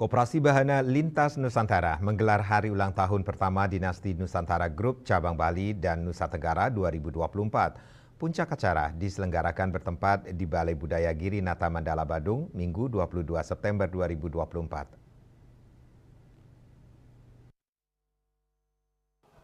Koperasi Bahana Lintas Nusantara menggelar hari ulang tahun pertama Dinasti Nusantara Group Cabang Bali dan Nusa Tenggara 2024. Puncak acara diselenggarakan bertempat di Balai Budaya Girinata Mandala Badung, Minggu 22 September 2024.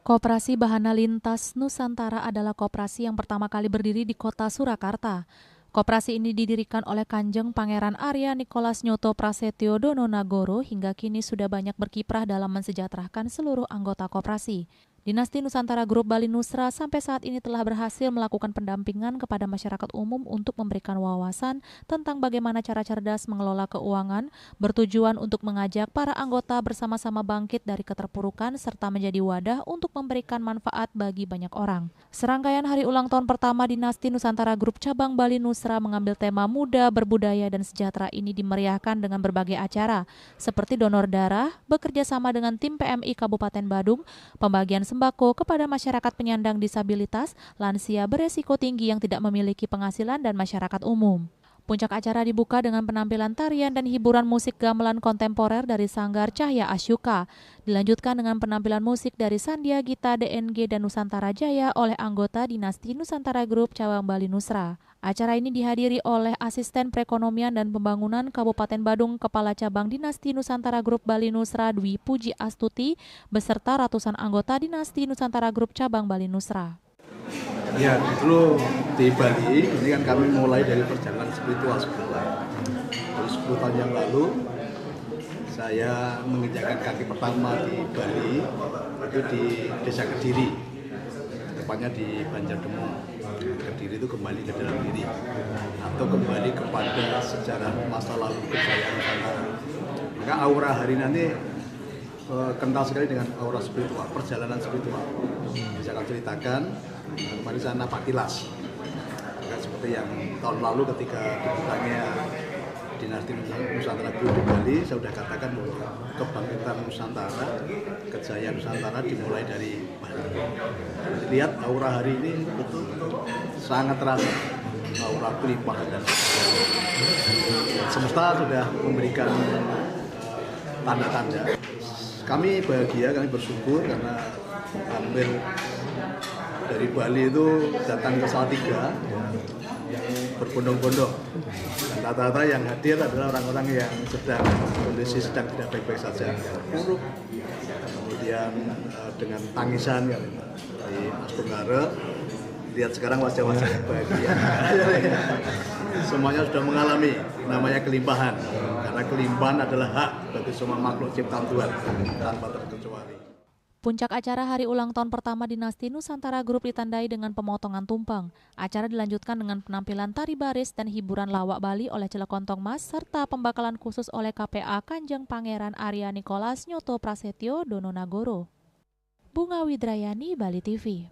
Koperasi Bahana Lintas Nusantara adalah koperasi yang pertama kali berdiri di kota Surakarta. Koperasi ini didirikan oleh Kanjeng Pangeran Arya Nikolas Nyoto Prasetyo Dononagoro hingga kini sudah banyak berkiprah dalam mensejahterakan seluruh anggota koperasi. Dinasti Nusantara Group Bali Nusra sampai saat ini telah berhasil melakukan pendampingan kepada masyarakat umum untuk memberikan wawasan tentang bagaimana cara cerdas mengelola keuangan, bertujuan untuk mengajak para anggota bersama-sama bangkit dari keterpurukan serta menjadi wadah untuk memberikan manfaat bagi banyak orang. Serangkaian hari ulang tahun pertama Dinasti Nusantara Group Cabang Bali Nusra mengambil tema muda, berbudaya, dan sejahtera ini dimeriahkan dengan berbagai acara, seperti donor darah, bekerja sama dengan tim PMI Kabupaten Badung, pembagian sembako kepada masyarakat penyandang disabilitas, lansia beresiko tinggi yang tidak memiliki penghasilan, dan masyarakat umum. Puncak acara dibuka dengan penampilan tarian dan hiburan musik gamelan kontemporer dari Sanggar Cahya Asyuka. Dilanjutkan dengan penampilan musik dari Sandia Gita DNG dan Nusantara Jaya oleh anggota Dinasti Nusantara Group Cabang Bali Nusra. Acara ini dihadiri oleh Asisten Perekonomian dan Pembangunan Kabupaten Badung, Kepala Cabang Dinasti Nusantara Group Bali Nusra Dwi Puji Astuti, beserta ratusan anggota Dinasti Nusantara Group Cabang Bali Nusra. Ya, dulu di Bali, ini kan kami mulai dari perjalanan spiritual sebenarnya. Terus 10 tahun yang lalu, saya menginjakkan kaki pertama di Bali, itu di Desa Kediri, tepatnya di Banjardemung. Kediri itu kembali ke dalam diri, atau kembali kepada sejarah masa lalu kejayaan Nusantara. Maka aura hari nanti kental sekali dengan aura spiritual, perjalanan spiritual. Saya akan ceritakan. Kemarin saya napak tilas, seperti yang tahun lalu ketika dibukanya Dinasti Nusantara Group di Bali, saya sudah katakan bahwa kebangkitan Nusantara, kejayaan Nusantara dimulai dari Bali. Lihat aura hari ini betul-betul sangat terasa, aura kelimpahan dan semesta sudah memberikan tanda-tanda. Kami bahagia, kami bersyukur karena hampir dari Bali itu datang ke Salatiga berbondong-bondong, dan rata-rata yang hadir adalah orang-orang yang kondisi sedang tidak baik-baik saja, buruk. Kemudian dengan tangisan ya, dari Mas Benggara, lihat sekarang wajah-wajah yang bahagia. Semuanya sudah mengalami namanya kelimpahan, karena kelimpahan adalah hak bagi semua makhluk ciptaan Tuhan tanpa terkecuali. Puncak acara hari ulang tahun pertama Dinasti Nusantara Group ditandai dengan pemotongan tumpeng. Acara dilanjutkan dengan penampilan tari baris dan hiburan lawak Bali oleh Celekontong Mas, serta pembakalan khusus oleh KPA Kanjeng Pangeran Arya Nikolas Nyoto Prasetyo Dononagoro. Bunga Widrayani, Bali TV.